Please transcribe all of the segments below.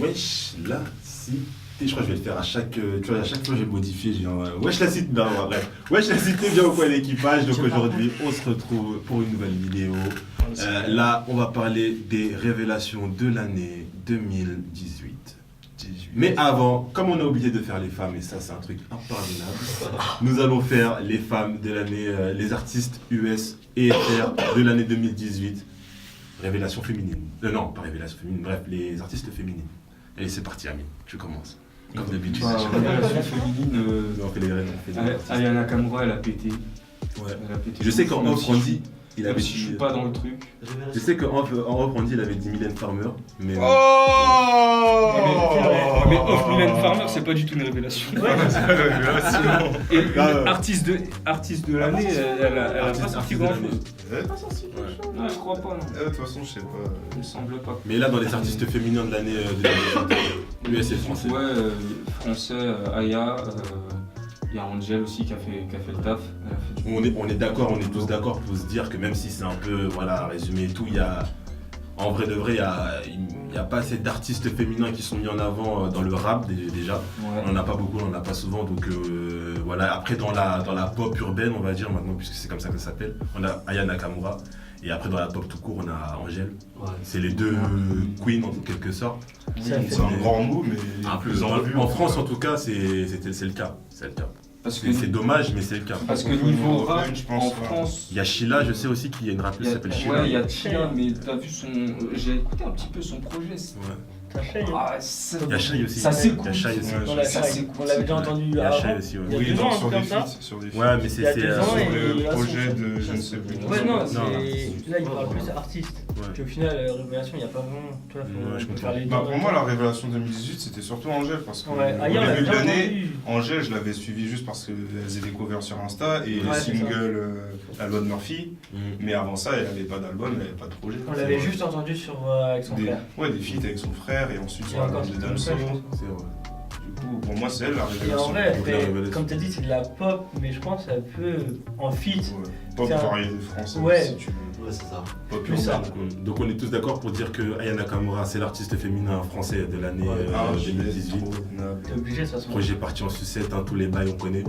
Wesh la cité, je crois que je vais le faire à chaque, tu vois, à chaque fois je vais le modifier, j'ai un wesh la cité, non bref, wesh la cité, bien au point l'équipage, donc aujourd'hui on se retrouve pour une nouvelle vidéo. Là on va parler des révélations de l'année 2018. Mais avant, comme on a oublié de faire les femmes, et ça c'est un truc impardonnable, nous allons faire les femmes de l'année, les artistes US et FR de l'année 2018. Révélation féminine. Non, pas révélation féminine, bref, les artistes féminines. Allez, c'est parti, Amine, tu commences. Comme d'habitude. Révélation féminine. On fait les artistes. Aya Nakamura, elle a pété. Ouais. Elle a pété. Je sais qu'en off, on dit. Il Même avait si je suis pas dans le truc. Je sais qu'en off, on dit il avait dit Mylène Farmer, mais. Mais Off Mylène Farmer, c'est pas du tout une révélation. Et artiste de l'année, elle a pas sorti grand chose. Non, je crois pas, non. De toute façon, je sais pas. Il me semble pas. Mais là, dans les artistes féminins de l'année US et français. Ouais, français, Aya. Il y a Angel aussi qui a fait le taf. On est d'accord, on est tous d'accord pour se dire que même si c'est un peu, voilà, résumé et tout, il y a. En vrai de vrai, il n'y a pas assez d'artistes féminins qui sont mis en avant dans le rap déjà. Ouais. On n'en a pas beaucoup, on n'en a pas souvent. Donc voilà, après dans la pop urbaine, on va dire maintenant, puisque c'est comme ça que ça s'appelle, on a Aya Nakamura. Et après dans la pop tout court, on a Angèle. Ouais. C'est les deux queens en quelque sorte. C'est un grand mot, mais en France en tout cas, c'est le cas. C'est le cas. C'est dommage, mais c'est le cas. Parce que niveau rap, en France... Il y a Sheila, je sais aussi qu'il y a une rappeuse qui s'appelle Sheila. Ouais, il y a Sheila, mais t'as vu son... J'ai écouté un petit peu son projet. Ouais. Il y a Shai aussi. Ça s'écoute. Il y a Shai aussi. On l'avait déjà entendu Il y a Shai aussi, il y a Oui, deux ans, sur des comme ça. feats. Ouais, mais c'est Il y a 2 ans, Sur et le là, projet de je ne sais plus. Ouais, non, Non. là il parle plus artiste. Ouais. Puis au final, révélation, il n'y a pas vraiment. Tu vois, Ouais, je faut comprends. faire les deux. Bah, pour moi, la révélation 2018, c'était surtout Angèle. Parce que Ouais, au ailleurs, on début l'avait de déjà l'année, entendu. Angèle, je l'avais suivi juste parce qu'elle faisait des covers sur Insta et Ouais, le c'est single La Loi de Murphy. Mais avant ça, elle n'avait pas d'album, elle n'avait pas de projet. On l'avait juste entendu avec son frère. Ouais, des feats avec son frère et ensuite Et sur encore, l'album de c'est Damso. comme ça, je pense. C'est vrai. Du coup, pour moi, c'est elle la Et en révélation. vrai, Donc, la révélation. comme tu as dit, c'est de la pop, mais je pense un peu en feat. Ouais. Pop C'est un- variété française, Ouais. si tu veux. Ouais, c'est ça. Pop Plus ça. urbaine. Donc on est tous d'accord pour dire que Aya Nakamura, c'est l'artiste féminin français de l'année Ah, je l'ai 2018. trop noble. T'es obligé de toute façon. Projet parti en sucette, tous les bails on connaît.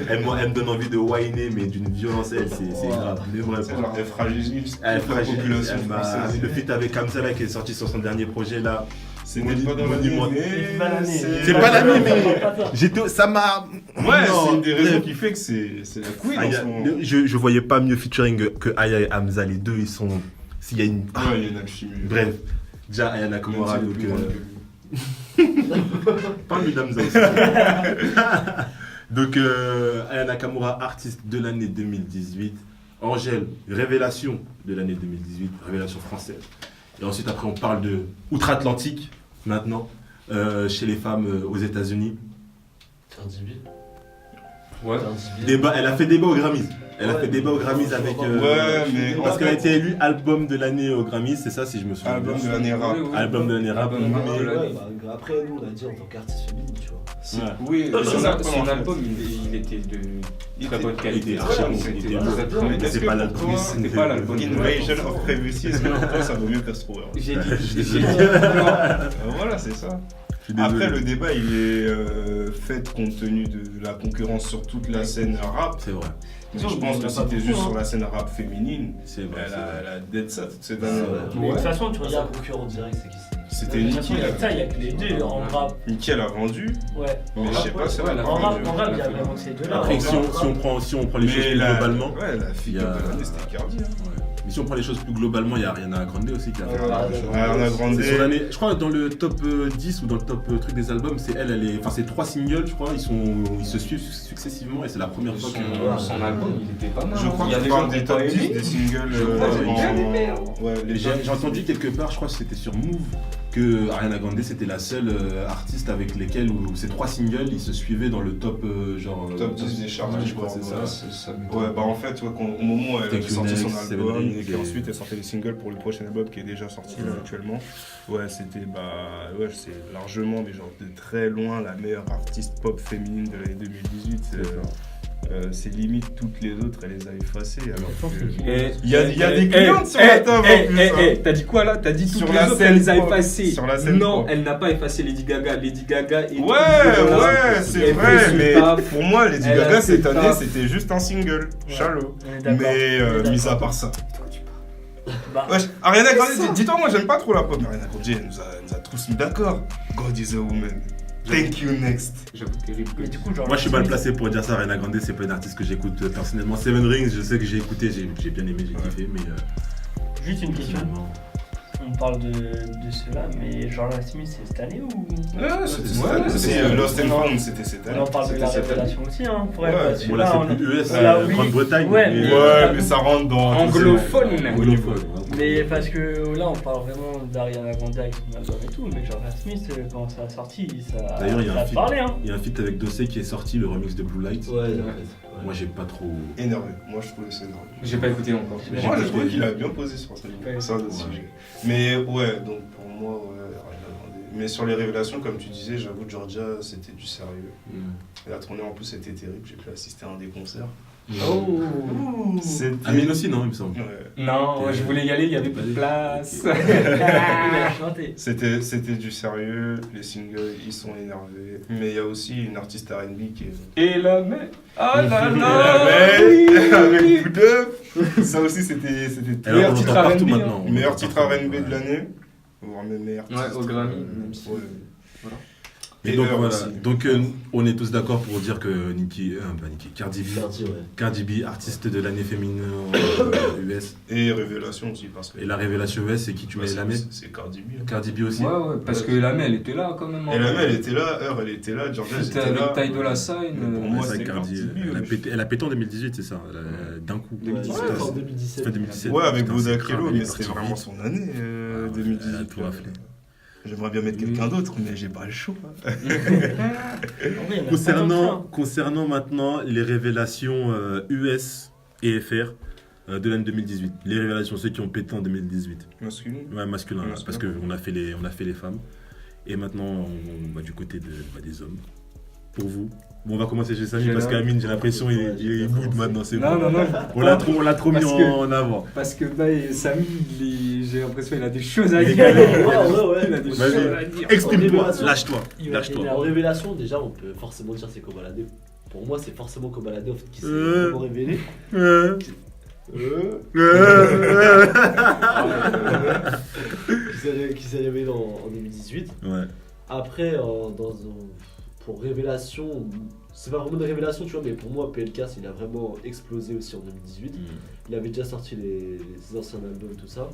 Elle me donne envie de whiner, mais d'une violence, elle, c'est grave. Mais bref. C'est genre, elle fragilise Elle toute la population française. le feat avec Kamzala qui est sorti sur son dernier projet là. C'était pas dans l'année, C'est pas l'année. C'est pas l'année, mais ça m'a. Ouais, Non, c'est une des raisons bref. qui fait que c'est la queen en Aya- ce moment. je voyais pas mieux featuring que Aya et Hamza, les deux ils sont. S'il y a une. Ouais, il y a une alchimie. Bref, déjà Aya Nakamura, Même donc. si elle est plus grande que Parle-lui d'Hamza aussi. Donc Aya Nakamura, artiste de l'année 2018. Angèle, révélation de l'année 2018, révélation française. Et ensuite après on parle de outre-Atlantique maintenant, chez les femmes aux États-Unis. Cardi B. Ouais. Débat, elle a fait débat aux Grammys. Elle a fait débat aux Grammys avec. Ouais, mais Parce en qu'elle a fait, été élue album de l'année aux Grammys, c'est ça si je me souviens album bien. de l'année rap. Album de l'année rap. Album mais- de l'année. Ouais, bah, après, nous, on a dit en tant qu'artiste féminine, tu vois. Ouais. Oui, Son album, il était de très bonne qualité. il était archi bon, C'était il était très, bon. très bon. Mais Est-ce c'est que pas pour l'album. toi, C'était pas l'album. Invasion of Privacy, est-ce que pour toi ça vaut mieux qu'Astro? J'ai dit. Voilà, c'est ça. Je suis désolé. Après, le débat il est fait compte tenu de la concurrence sur toute la scène rap. C'est vrai. Mais je pense que si t'es juste sur la scène rap féminine, C'est vrai. elle a dead ça toute cette Ouais. année. Mais de toute façon, tu Un regardes. concurrent direct, c'est qui c'est? C'était De toute façon, Nicki. il y a que les deux en rap. Nicki elle a vendu, Ouais. mais je sais pas, c'est vrai. En rap, il y a vraiment ces deux-là. Après, En si rap, on prend les choses plus globalement, Ouais, la fille il y a- de l'année c'était Cardi. Hein. mais si on prend les choses plus globalement, il y a Ariana Grande aussi qui a fait. Ouais, Ariana Grande. C'est sur l'année, je crois dans le top 10 ou dans le top truc des albums, c'est enfin c'est 3 singles, je crois, ils se suivent successivement et c'est la première fois que. Son album, il était pas mal. Je crois Il y a que des tu gens parles qui des ont top pas 10 aimé. des singles. Je crois, Ouais, les J'ai entendu quelque part, je crois que c'était sur Move, que Ariana Grande c'était la seule artiste avec lesquelles où ces 3 singles ils se suivaient dans le top genre. top 10 des charts, Ouais, je je crois crois. que c'est ça. Ouais, bah en fait, ouais, au moment où elle a Take You sorti son Next, album, Seven et Rings, qu'ensuite elle sortait les singles pour le prochain album qui est déjà sorti là actuellement, ouais, c'était, ouais, c'est largement, mais genre de très loin, la meilleure artiste pop féminine de l'année 2018. c'est limite toutes les autres, elle les a effacées. Alors que... Eh, Il y a des clientes sur la table en plus. Hein. T'as dit quoi là? T'as dit Sur toutes la les autres, scène elle les a pop. effacées. Sur la scène Non, pop. elle n'a pas effacé Lady Gaga. Lady Gaga est Ouais, c'est Elle vrai, fait son mais taf. pour moi, Lady Elle a Gaga fait cette année, taf. c'était juste un single, Shallow. On est d'accord. Mais On est mis d'accord. à part ça. Bah, Wesh, Ariana Grande, dis-toi, moi j'aime pas trop la pop, mais Ariana Grande, elle nous a tous mis d'accord. God is a woman. Thank you, next. J'avoue, terrible. mais du coup, genre. Moi je suis mal placé pour dire ça, Ariana Grande c'est pas une artiste que j'écoute personnellement. Seven Rings, je sais que j'ai écouté, j'ai bien aimé, j'ai kiffé, mais Juste une question. personnellement... On parle de cela, mais Jordan Smith, c'est cette année ou. C'est Lost and Found, c'était cette année. On parle de la C'était cette année. révélation aussi, hein. Ouais, Bon là c'est plus US, Voilà, oui. Grande-Bretagne. Ouais, mais- Ouais, mais ça rentre dans. Anglophone. Anglophone. Mais parce que là, on parle vraiment d'Ariana Grande avec son album et tout, mais Jordan Smith, quand ça a sorti, ça D'ailleurs, il y a ça un a feat. parlé, hein. Il y a un feat avec Dossé qui est sorti, le remix de Blue Light. Ouais, en fait. Ouais. Moi j'ai pas trop... Énervé. Moi je trouvais ça énervé. J'ai pas écouté encore. J'ai Moi je écouté- trouvais qu'il a bien posé sur ça. Ouais. C'est un autre sujet. Mais ouais, donc pour moi, ouais, Ariana Grande. Mais sur les révélations, comme tu disais, j'avoue, Georgia, c'était du sérieux. Et la tournée en plus était terrible, j'ai pu assister à un des concerts. Oh. C'était... Amine aussi, non, il me semble. Ouais. Non, ouais, je voulais y aller, il y avait pas de place. Ok. Il a chanté. C'était du sérieux, les singles ils sont énervés. Mais il y a aussi une artiste R&B qui est. Et la mer. Ah là là. Avec oui. Boudin. Ça aussi c'était Alors, Meilleur on titre l'entend partout R&B, hein. maintenant. On meilleur l'entend titre partout, R&B ouais. de l'année, voire même meilleur Ouais, titre. au Grammy, même si- Ouais. Et Et donc Heure voilà, aussi. donc on est tous d'accord pour dire que Cardi B, Cardi, ouais. Cardi B, artiste de l'année féminine US. Et Révélation aussi parce que. Et la révélation US, c'est qui tu mets la mettre? C'est Cardi B. Cardi B aussi. Ouais, ouais, parce que la elle était là quand même. Et la elle était là, Heure elle était là, Georgia C'était était là. avec Ty Dolla $ign. Mais pour Ouais, moi, c'est c'est Cardi, Cardi B, elle a ouais. pété, elle a pété en 2018, c'est ça, d'un coup. Ouais, Ouais, en c'est- 2017. Fin 2017. Ouais, avec Putain, Boda c'est Kilo, grave, il mais est c'était parti vraiment vite. son année, Ah ouais, 2018. elle a tout raflé. J'aimerais bien mettre quelqu'un d'autre, mais j'ai pas le choix. En vrai, il y en a pas tant que Concernant maintenant les révélations US et FR de l'année 2018. Les révélations, ceux qui ont pété en 2018. Masculin. Ouais, masculin, Masculin. parce qu'on a fait les femmes. Et maintenant, on va du côté des hommes. Pour vous. Bon, on va commencer chez Samy, J'ai parce là. qu'Amine, j'ai l'impression, il boude maintenant, c'est Non, bon. non, non. On l'a trop mis Parce que- en avant. Parce que bah, Samy, j'ai l'impression qu'il a des choses à Il est dire. galère. Ouais. Il a des Vas-y. choses à dire. Exprime-toi, Révélation. lâche-toi, Il va lâche-toi. énerver. En révélation, déjà, on peut forcément dire c'est Kobalade. Pour moi, c'est forcément Kobalade en fait, qui s'est Euh. vraiment révélé. Qui s'est révélé en 2018. Ouais. Après, pour révélation, c'est pas vraiment une révélation, tu vois, mais pour moi, PLK, il a vraiment explosé aussi en 2018. Il avait déjà sorti ses anciens albums, tout ça.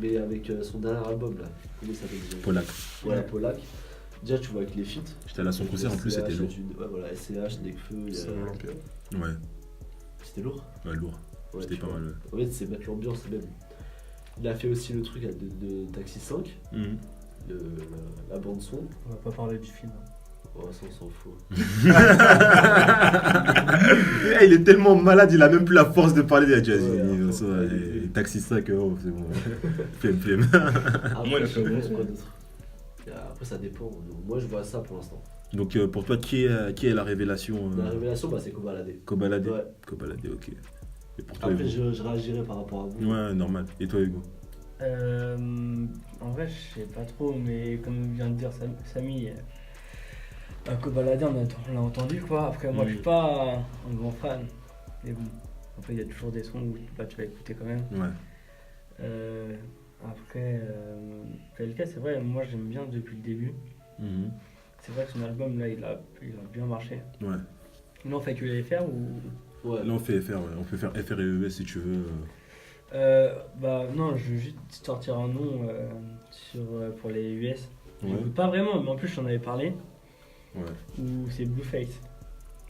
Mais avec son dernier album, là, comment il s'appelle déjà Polak. Voilà, Polak. Déjà, tu vois, avec les feats. J'étais allé à son concert, en plus, c'était lourd. Ouais, voilà, SCH, Nekfeu, il y a- C'est l'Olympia. Ouais, c'était lourd. lourd. Ouais, C'était tu pas vois. mal. En fait, c'est mettre l'ambiance, c'est même. Il a fait aussi le truc de Taxi 5, Mhm. la bande-son. On va pas parler du film. Oh, ça, on s'en fout. Il est tellement malade, il a même plus la force de parler des jazz. Ouais, Taxi 5, oh, c'est bon. Flemme. Après, Moi, il a je fait sais bon. pas quoi d'autre. Après, ça dépend. Moi, je vois ça pour l'instant. Donc pour toi, qui est la révélation La révélation, bah, c'est Kobalade. Kobalade. Ouais. Kobalade, ok. Et pour toi, Après, Hugo je réagirai par rapport à vous. Ouais, normal. Et toi, Hugo? En vrai, je sais pas trop, mais comme vient de dire Samy, Kobalade, on l'a entendu quoi. Après, moi, je suis pas un grand fan. Mais bon, après, il y a toujours des sons où bah, tu vas écouter quand même. Ouais. Après, PLK, c'est vrai, moi, j'aime bien depuis le début. Mhm. C'est vrai que son album, là, il a bien marché. Ouais. Là, on fait que les FR ou. Ouais. Là, on fait FR, ouais. On peut faire FR et ES si tu veux. Bah non, je veux juste sortir un nom pour les US. Ouais. J'écoute pas vraiment, mais en plus j'en avais parlé. Ouais. Où c'est Blueface.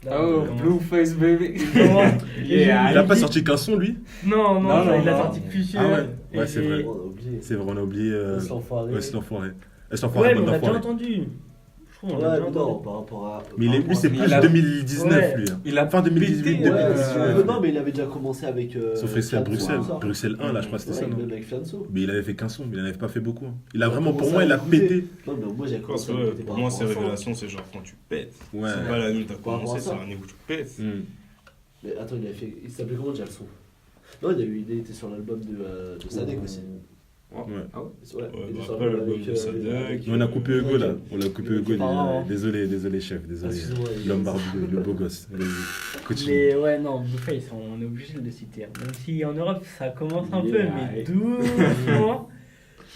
Là, Oh, vraiment- Blueface baby. Comment Yeah. Il a pas sorti qu'un son, lui? Non, Non, non, il a non. sorti plusieurs. Ah ouais, Et ouais, c'est vrai. Oh, on a oublié. C'est vrai, on a oublié. C'est l'enfoiré. Ouais, c'est l'enfoiré. C'est l'enfoiré, Ouais, mais bande on l'a déjà d'enfoirés. entendu. Je trouve qu'on Ouais, l'a déjà non, entendu. par rapport à. Mais par lui, rapport c'est à- plus Il a- 2019, Ouais. lui. Hein. Il a Fin 2018, pété, ouais, 2019. Non, mais il avait déjà commencé avec. Sauf Bruxelles, Fianso, tout ça. Bruxelles 1, là, je crois que c'était Ouais, ça, non? même avec Fianso. Mais il avait fait qu'un son, mais il n'avait pas fait beaucoup. Hein. Il a Il a vraiment, pour commencé moi, à il a écouter. pété. Non, mais moi j'ai Parce commencé que à pour moi, ces révélations, c'est genre quand tu pètes. Ouais. C'est pas l'année où t'as Par rapport commencé, à c'est ça. l'année où tu pètes. Mm. Mais attends, il s'appelait comment déjà le son? Non, il était sur l'album de Sadek aussi. Ouais. Ah ouais? Ouais, Ouais, il était bah sur après, l'album l'album de Sadek. On a coupé Hugo là, on l'a coupé Hugo. Ah. Désolé chef, désolé. Excuse-moi, L'homme barbu, le beau gosse. Vas-y, continue. Mais ouais, non, Blueface, on est obligé de le citer. hein. Même si en Europe, ça commence un peu, Yeah. mais doucement.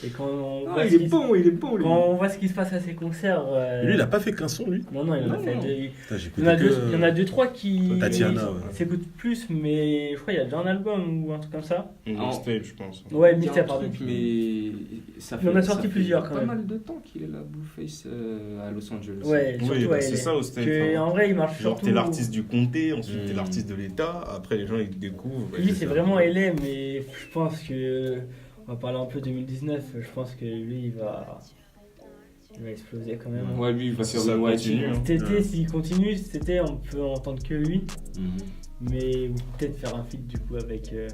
Et quand on voit ce qui bon, quand on voit ce qui se passe à ses concerts. Lui, il a pas fait qu'un son, lui. Non, il en a fait Non. deux. Putain, j'ai Il y en a écouté deux, il y en a deux, trois qui Tatiana, ouais. s'écoutent plus, mais je crois qu'il y a déjà un album ou un truc comme ça. Mixtape, je pense. Ouais, Il y a mixtape, un pardon. truc, mais ça Il en a sorti ça fait plusieurs, quand pas même. mal de temps qu'il est là, Blueface, à Los Angeles. Ouais, Oui, surtout, bah, ouais, c'est il est- ça au States. que, hein. en vrai, il marche Genre, surtout. t'es l'artiste du comté, ensuite t'es Mm. l'artiste de l'État, après les gens ils te découvrent. Lui, c'est vraiment LA, mais je pense que. On va parler un peu 2019. Je pense que lui, il va exploser quand même. Ouais, lui, il va Si faire ça une continue, white. hein. Cet été, Ouais. s'il continue, cet été, on peut entendre que lui. Mhm. Mais ou peut-être faire un feat du coup avec Ouais.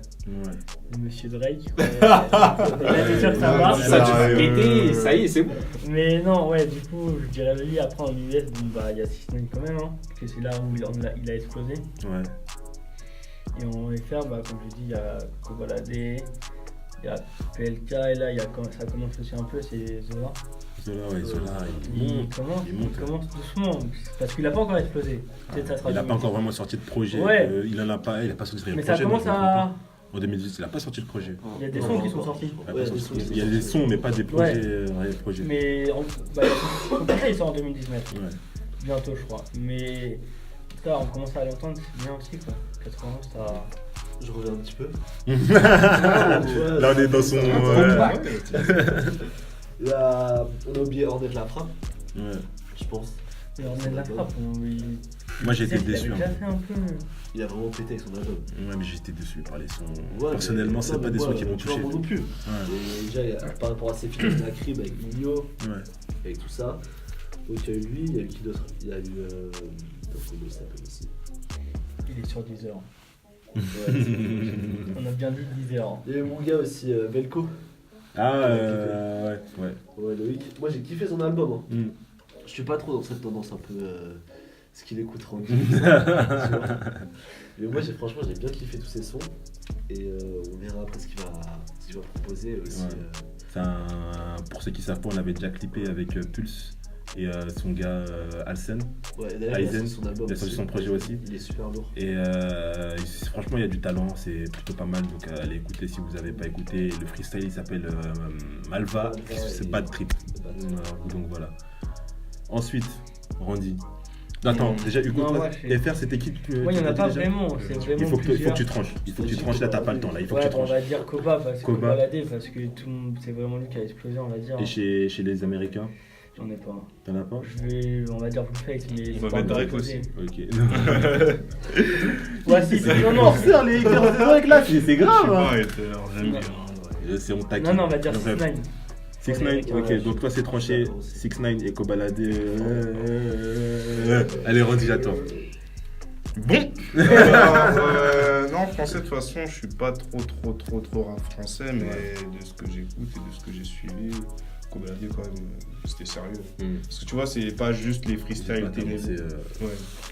le monsieur Drake. Là, c'est sûr que ça marche. Ça, tu Ouais, vas péter, ça y est, c'est bon. Mais non, ouais, du coup, je dirais lui. Après, en US, bon, bah, il y a 6 9 quand même. Hein, parce que c'est là où il a explosé. Ouais. Et en FR, bah, comme je dis, il y a Kobalade, il y a PLK, et là, ça commence aussi un peu, c'est Zola. Zola, il Il monte. commence doucement, parce qu'il n'a pas encore explosé. Peut-être ça sera Il n'a du- pas encore vraiment sorti de projet. Ouais. Il a pas sorti de Mais projet. ça commence donc, à. En 2018, il a pas sorti de projet. Il y a des sons qui sont sortis. Il a pas Ouais, sorti des sons de qui projet. Il y a sont des sortis. sons, mais pas des projets. Réels projets. Mais bah, son projet, il sort en 2019, Ouais. bientôt, je crois. Mais en tout cas, on commence à l'entendre, c'est bien aussi, quoi. 91, ça. Je reviens un petit peu. Là, on est dans son. Là, on a oublié Ornette la frappe, Ouais. je pense. Mais on est de la frappe, Moi, j'ai été il avait déçu. déjà hein. fait un peu. Il a vraiment pété avec son album. Ouais, mais j'ai été déçu par les sons. Ouais, Personnellement, mais- c'est non, pas mais des moi, sons qui m'ont tu vois, touché. moi non plus. Ouais. Et déjà, par rapport à ses films, il y a Crib avec Nino, Ouais. avec tout ça. Donc il y a eu lui, il y a eu qui d'autre? Il y a eu. Comment il s'appelle aussi? Il est sur 10 heures. Ouais, On a bien dit 10 heures. il y a eu mon gars aussi, Velko. Ah, ouais. Ouais, Loïc. Moi j'ai kiffé son album. Hein. Mm. Je suis pas trop dans cette tendance un peu. Ce qu'il écoute tranquille. Mais moi franchement j'ai bien kiffé tous ses sons. Et on verra après ce qu'il va proposer aussi. Ouais. Pour ceux qui savent pas, on avait déjà clippé avec Pulse et son gars Alsen. Ouais, et d'ailleurs il a Aizen, sorti son album. il a sorti son projet aussi. Il est super lourd. Et franchement, il y a du talent, c'est plutôt pas mal. Donc allez écouter si vous n'avez pas écouté. Le freestyle il s'appelle Malva, c'est Bad Trip. Donc voilà. Ensuite, Randy. Attends, déjà Hugo, Non, toi, moi, je sais. FR c'était qui que Moi, il n'y en a tu pas déjà vraiment. C'est vraiment Il faut que plusieurs. tu tranches. Il faut que tu tranches là, t'as pas le temps là. Il faut que Ouais, tu bon, on tranches. va dire Koba, parce que Koba. Kobalade, parce que tout le monde, c'est vraiment lui qui a explosé, on va dire. Et chez les Américains, J'en ai pas. t'en as pas? On va dire Blueface, mais. On va mettre Drake aussi. Ok. Ouais, si, c'est non, non. Forceur les gars, avec là, c'est grave. hein. J'aime bien. C'est on taquine. Non, non, on va dire Donc, 6 9 6 9 ok, donc toi c'est tranché, 6 9 et Kobalade. Allez, Randy, j'attends. Bon alors, non, français de toute façon, je suis pas trop rap français, mais de ce que j'écoute et de ce que j'ai suivi, Kobalade quand même, c'était sérieux. Parce que tu vois, c'est pas juste les freestyles ténébreux. Ouais.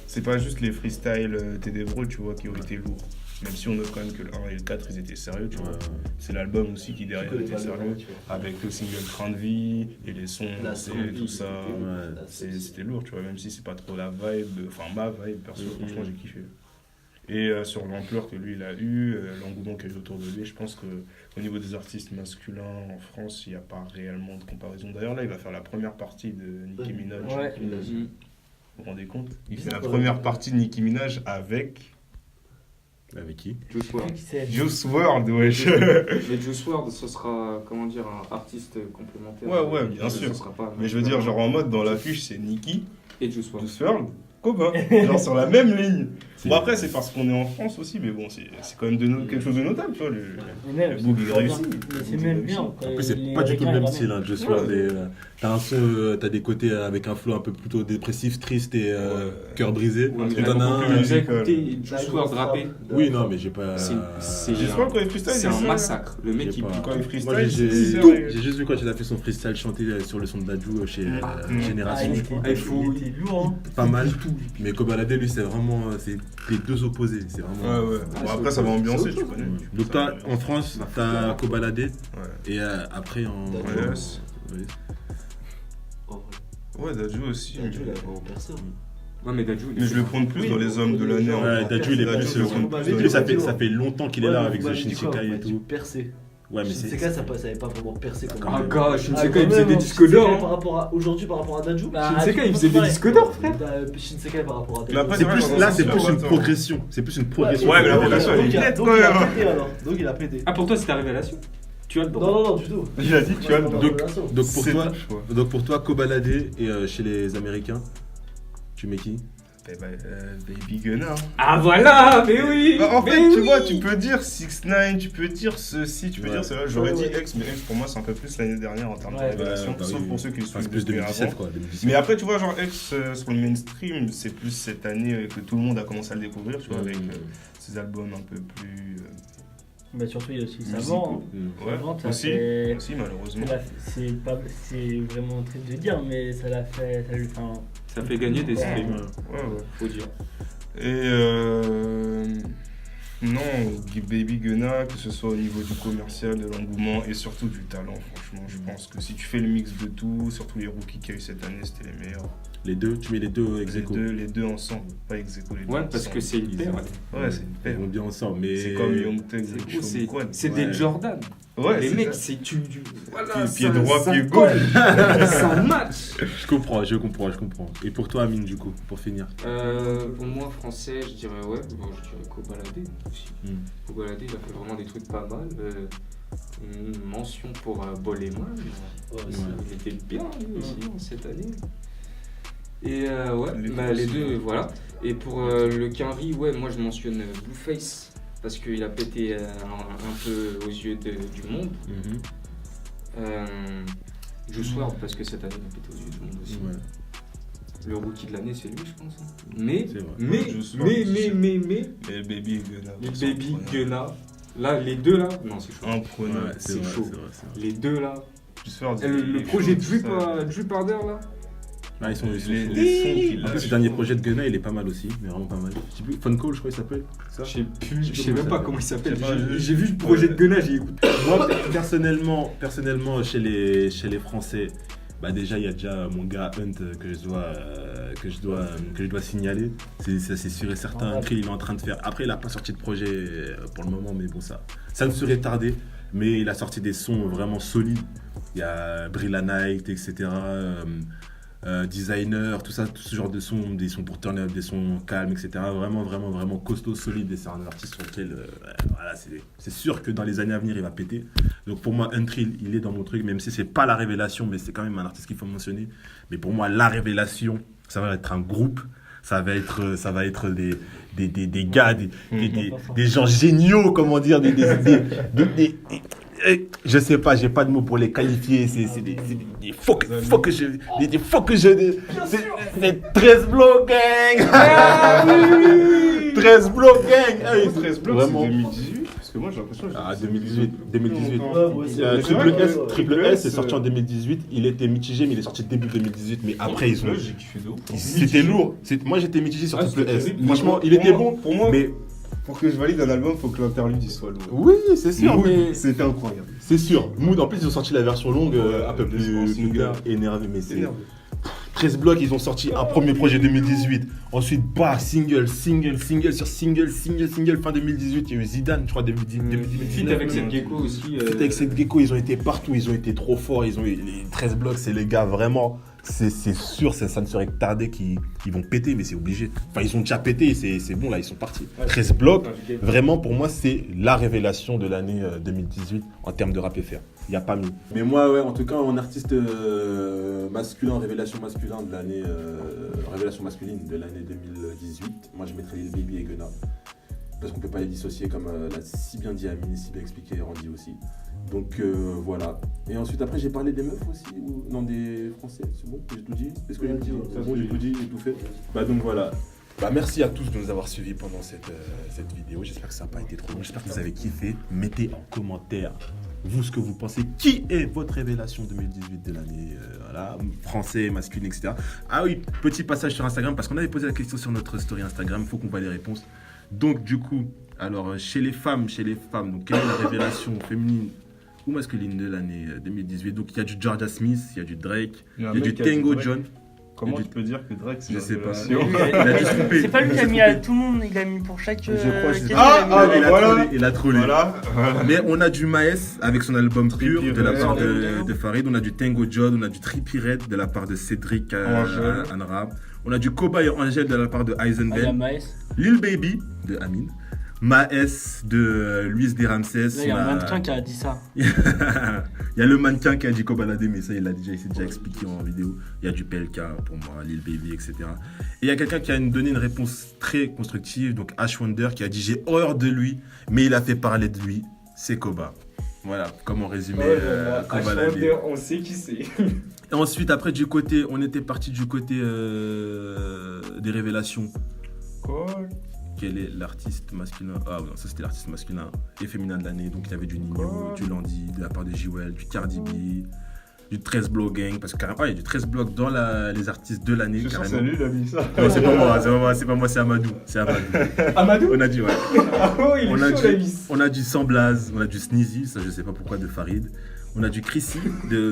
C'est pas juste les freestyles ténébreux, tu vois, qui ont été lourds. Même si on note quand même que le 1 et le 4, ils étaient sérieux, tu vois. C'est l'album aussi qui derrière était sérieux. Avec le single Train de vie et les sons, tout ça. C'était lourd, tu vois, même si c'est pas trop la vibe, enfin ma vibe, perso, franchement j'ai kiffé. Et sur l'ampleur que lui il a eu, l'engouement qu'il y a eu autour de lui, je pense qu'au niveau des artistes masculins en France, il n'y a pas réellement de comparaison. D'ailleurs là, il va faire la première partie de Nicki Minaj. Ouais. Vous vous rendez compte? Il fait la première partie de Nicki Minaj avec Avec qui? Juice WRLD. Qui c'est Juice WRLD, wesh. Mais Juice WRLD, ce sera, comment dire, un artiste complémentaire. Ouais, bien Ce sûr. sera pas Mais je veux dire, genre en mode, dans l'affiche, c'est Nicki, Et Juice WRLD. Juice WRLD, Koba. Genre sur la même ligne. Bon, après, c'est parce qu'on est en France aussi, mais bon, c'est quand même quelque chose de notable, tu vois. Mais même, Le Boog, il réussit. mais c'est même bien. En plus, c'est pas du tout le même style, hein, Juice WRLD. T'as un son, t'as des côtés avec un flow un peu plutôt dépressif, triste et cœur brisé. Ouais, Et mais t'en as beaucoup un. plus J'ai musical. écouté Juice WRLD rapper. Oui, non, mais j'ai pas. C'est Juice WRLD, quand il freestyle, c'est un c'est- massacre. Le mec, J'ai il pas- pique. Quand il freestyle, Moi, c'est j'ai sérieux. juste vu quand il a fait son freestyle chanté sur le son de Dadju chez Génération, je crois. Il faut- Il était lourd, hein. Pas mal. public. Mais Kobalade, lui, c'est vraiment c'est les deux opposés. C'est vraiment. Ouais. Bon, après, ça va ambiancer, tu connais. Donc, Ça va toi, en France, t'as Kobalade Ouais. et après en. Yes. Oui. En vrai. Ouais, Dadju aussi. Dadju, il a vraiment personne. Ouais, mais Dadju, il Mais je le prends plus Oui, dans les hommes de l'année. ouais, Ouais, Dadju, il est Dadju, plus. je le prends plus dans Lui, les ça fait longtemps qu'il est là avec The Shinsekai et tout. Percé. Ouais, mais c'est. Shinsekai, ça n'avait pas vraiment percé comme Ah, même. gars, Shinsekai, quand il faisait même, des hein. disques d'or. Shinsekai hein. par rapport à aujourd'hui, par rapport à Dadju. Shinsekai, il faisait des disques d'or, frère. Shinsekai par rapport à Il a Dadju. pas C'est dit- plus, là, c'est plus une progression. C'est plus une progression. Ouais, mais la progression, elle est Donc, il a nette, quand même. pété alors. Donc il a pété. Ah, pour toi, c'est ta révélation. Tu as le droit. Non, du tout. Il a dit, tu as le Dans la Donc, relation. donc pour toi, Kobalade et chez les Américains, tu mets qui? Baby Gunna. Ah, voilà, mais oui. Bah, en mais fait, tu oui. vois, tu peux dire 6ix9ine, tu peux dire ceci, tu peux Ouais. dire cela. J'aurais dit Ouais. X, mais X pour moi c'est un peu plus l'année dernière en termes de Ouais. révélation, Ouais, bah sauf oui. pour ceux qui le Enfin, suivent c'est plus depuis 2017 avant. quoi. 2017. Mais après, tu vois, genre X sur le mainstream, c'est plus cette année que tout le monde a commencé à le découvrir, tu vois, avec ses albums un peu plus. Bah, surtout, il y a aussi musicaux. Savant. Mm. Ouais, Savant, ça aussi, fait- aussi, malheureusement. C'est vraiment triste de dire, mais ça l'a fait. Ça lui fait un. Ça fait gagner des Ouais. streams, Ouais, ouais. faut dire. Et non, Baby Gunna, que ce soit au niveau du commercial, de l'engouement et surtout du talent, franchement, je pense que si tu fais le mix de tout, surtout les rookies qu'il y a eu cette année, c'était les meilleurs. Les deux, tu mets les deux ex aequo. Les deux ensemble, pas ex aequo, les deux Ouais, parce ensemble. que c'est une paire. Ouais, c'est une Ils paire. vont bien ensemble, mais. C'est comme Young Thug, C'est Sean cool, c'est- Quad. c'est Ouais. des Jordan. Ouais, Les c'est mecs, ça. c'est tu. Voilà, Pied ça- droit, ça pied colle. gauche. Ça match. Je comprends. Et pour toi, Amine, du coup, pour finir. Pour moi, français, je dirais ouais, bon, je dirais Kobalade aussi. Kobalade, il a fait vraiment des trucs pas mal. Une mention pour Boleman. Ouais, Il était bien lui aussi cette année. Et ouais, Les bah, trois les aussi, deux, ouais. voilà. Et pour le Quinry, ouais, moi je mentionne Blueface parce qu'il a pété un peu aux yeux du monde. Juice WRLD parce que cette année il a pété aux yeux du monde aussi. Ouais. Le rookie de l'année, c'est lui, je pense. hein. Mais, C'est vrai. mais, Juice mais, WRLD, mais, Et Baby Gunna. les Baby Gunna, là, les deux là, non, c'est chaud. Imprenable. Ouais, c'est C'est vrai, chaud. c'est vrai. Les deux là. Juste faire Et le projet Drip Harder là. Ah, ils sont Les chauds. sons qu'il En a. plus, le dernier projet de Gunna, il est pas mal aussi, mais vraiment pas mal. Je sais plus, Fun Call, je crois qu'il s'appelle. Ça Je sais plus, Je sais je sais même pas comment comment il s'appelle. Je sais pas, J'ai vu le projet de Gunna, j'ai écouté. Moi, personnellement, chez les Français, bah déjà, il y a déjà mon gars Hunt que je dois signaler. C'est sûr et certain. Ouais. Krill, il est en train de faire. Après, il n'a pas sorti de projet pour le moment, mais bon, ça ne serait tardé. Mais il a sorti des sons vraiment solides. Il y a Brilla Night, etc. Designer, tout ça, tout ce genre de sons, des sons pour turn up, des sons calmes, etc. Vraiment costaud, solide. Et c'est un artiste sur lequel, voilà, c'est sûr que dans les années à venir, il va péter. Donc pour moi, Untrill, il est dans mon truc, même si c'est pas la révélation, mais c'est quand même un artiste qu'il faut mentionner. Mais pour moi, la révélation, ça va être un groupe. Ça va être des gars, des gens géniaux, comment dire, je sais pas, j'ai pas de mots pour les qualifier. C'est des faux que je. C'est 13 blocs gang! 13 blocs gang! Ah oui, 13 blocs, vraiment. c'est 2018. Parce que moi j'ai l'impression que j'ai- Ah, 2018. Ouais, moi aussi. Triple S est sorti en 2018. Il était mitigé, mais il est sorti début 2018. Mais après, ils ont. J'ai kiffé de ouf. C'était lourd. Moi, j'étais mitigé sur Ah, Triple c'était S. terrible. Franchement, il Pour était moi- bon. Pour moi, Mais pour que je valide un album, faut que l'interlude il soit lourd. oui, c'est sûr. Mood, Mais c'était incroyable. c'est sûr. Mood, en plus, ils ont sorti la version longue, un peu en plus single. énervé. Mais c'est. Énervé. 13 blocs, ils ont sorti un premier projet 2018. Ensuite, bah, single sur single, fin 2018. Il y a eu Zidane, je crois, début Feat 2019. avec cette gecko aussi. Feat avec cette gecko, ils ont été partout, ils ont été trop forts. Ils ont eu les 13 blocs, c'est les gars, vraiment. C'est sûr, ça ne serait que tardé qu'ils vont péter, mais c'est obligé. Enfin, ils ont déjà pété, c'est bon, là, ils sont partis. 13 blocs, vraiment, pour moi, c'est la révélation de l'année 2018 en termes de rap FR. Il n'y a pas mieux. Mais moi, ouais, en tout cas, en artiste masculin, révélation masculine de l'année 2018, moi, je mettrais Lil Baby et Gunna. Parce qu'on ne peut pas les dissocier, comme l'a si bien dit Amine, si bien expliqué Randy aussi. Donc voilà. Et ensuite, après, j'ai parlé des meufs aussi, ou non, des Français, c'est bon, j'ai tout dit. Est-ce que j'ai tout dit? C'est bon, j'ai tout dit, j'ai tout fait. Bah donc voilà. Bah merci à tous de nous avoir suivis pendant cette vidéo. J'espère que ça n'a pas été trop long. J'espère que vous avez kiffé. Mettez en commentaire vous ce que vous pensez. Qui est votre révélation 2018 de l'année voilà, français, masculin, etc. Ah oui, petit passage sur Instagram, parce qu'on avait posé la question sur notre story Instagram, il faut qu'on voit les réponses. Donc du coup, alors chez les femmes, donc quelle est la révélation féminine ou masculine de l'année 2018? Donc il y a du Georgia Smith, il y a du Drake, il y a du Tango John. Comment tu peux dire que Drake c'est Je une sais pas. révélation? Il a dû se tromper. C'est pas lui qui a mis à tout le monde, il a mis pour chaque. Je crois, je sais question, pas. il a mis- voilà. Il a trollé. Voilà. Mais on a du Maes avec son album Pure de la part Pure. de Farid. On a du Tango John, on a du Trippie Redd de la part de Cédric Angèle. Anra. On a du Cowboy Angel de la part de Ah, il y a Heisenberg. Maes. Lil Baby de Amine. Maes de Luis de Ramsès. Là, il y a On un mannequin qui a dit ça. Il y a le mannequin qui a dit Kobalade, mais ça il s'est déjà expliqué en vidéo. Il y a du PLK pour moi, Lil Baby, etc. Et il y a quelqu'un qui a donné une réponse très constructive, donc Ash Wonder, qui a dit j'ai horreur de lui, mais il a fait parler de lui, c'est Koba. Voilà, comment résumer Kobalade. On sait qui c'est. Et ensuite, après, on était parti du côté des révélations. Quoi? Quel est l'artiste masculin? Ah non, ça c'était l'artiste masculin et féminin de l'année. Donc il y avait du Nino, du Landy, de la part de Jewel, du Cardi B, du 13 Block Gang. Parce que carrément, il y a du 13 Block dans les artistes de l'année. Je suis sûr que carrément. c'est lui, il a mis ça. Non, c'est pas moi, c'est Amadou. C'est Amadou. Amadou. On a dit, ouais. Ah oh, il On est a, chaud la du, vis. on a du Sans Blaze, on a du Sneezy, ça je sais pas pourquoi, de Farid. On a du Chrissy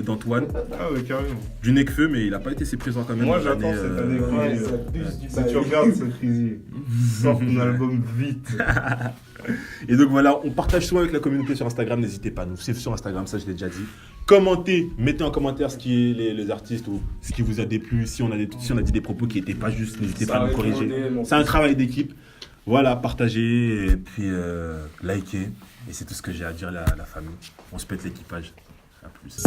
d'Antoine, Ah ouais, carrément. du Nekfeu, mais il a pas été si présent quand même. Moi dans j'attends l'année, cette année. Ouais, Crazy. ça buse du Si bail. tu regardes ce Crazy, sors ton album vite. Et donc voilà, on partage souvent avec la communauté sur Instagram, n'hésitez pas à nous suivre sur Instagram, ça je l'ai déjà dit. Commentez, mettez en commentaire ce qui est les artistes ou ce qui vous a déplu. Si on a dit des propos qui n'étaient pas justes, n'hésitez pas à nous corriger. C'est un travail d'équipe. Voilà, partagez et puis likez. Et c'est tout ce que j'ai à dire à la famille. On se pète l'équipage. À plus.